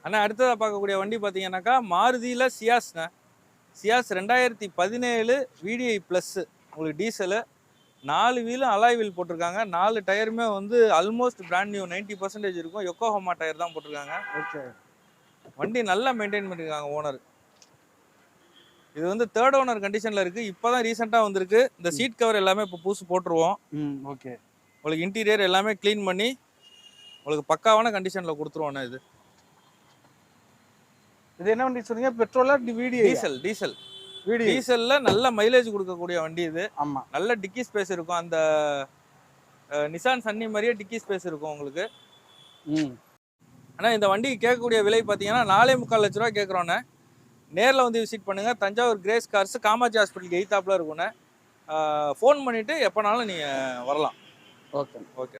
ஆனால் அடுத்ததாக பார்க்கக்கூடிய வண்டி பார்த்தீங்கன்னாக்கா மாருதியில் சியாஸ்ண்ணே. சியாஸ் 2017 VDI ப்ளஸ் உங்களுக்கு டீசலு. 4 வீலும் அலாய் வீல் போட்டிருக்காங்க. 4 டயருமே வந்து ஆல்மோஸ்ட் பிராண்ட் நியூ 90% இருக்கும். யோக்கோஹாமா டயர் தான் போட்டிருக்காங்க. ஓகே. வண்டி நல்லா மெயின்டைன் பண்ணியிருக்காங்க ஓனர். இது வந்து தேர்ட் ஓனர் கண்டிஷனில் இருக்குது. இப்போ தான் ரீசெண்டாக வந்திருக்கு. இந்த சீட் கவர் எல்லாமே இப்போ புதுசு போட்டுருவோம். ஓகே. உங்களுக்கு இன்டீரியர் எல்லாமே க்ளீன் பண்ணி உங்களுக்கு பக்காவான கண்டிஷனில் கொடுத்துருவோண்ணே. இது என்ன வண்டி சொன்னீங்க? பெட்ரோலா VDI? டீசல். VDI. டீசல்ல நல்ல மைலேஜ் கொடுக்கக்கூடிய வண்டி இது. ஆமா. நல்ல டிக்கி ஸ்பேஸ் இருக்கும். அந்த நிசான் சன்னி மாதிரியே டிக்கி ஸ்பேஸ் இருக்கும் உங்களுக்கு. ஆனால் இந்த வண்டிக்கு கேட்கக்கூடிய விலை பார்த்தீங்கன்னா 4.25 லட்ச ரூபா கேட்குறோண்ணே. நேரில் வந்து விசிட் பண்ணுங்கள். தஞ்சாவூர் கிரேஸ் கார்ஸ் காமாட்சி ஹாஸ்பிட்டலுக்கு எய்த்தாப்பில் இருக்குண்ணே. ஃபோன் பண்ணிவிட்டு எப்போனாலும் நீங்கள் வரலாம். ஓகே. ஓகே.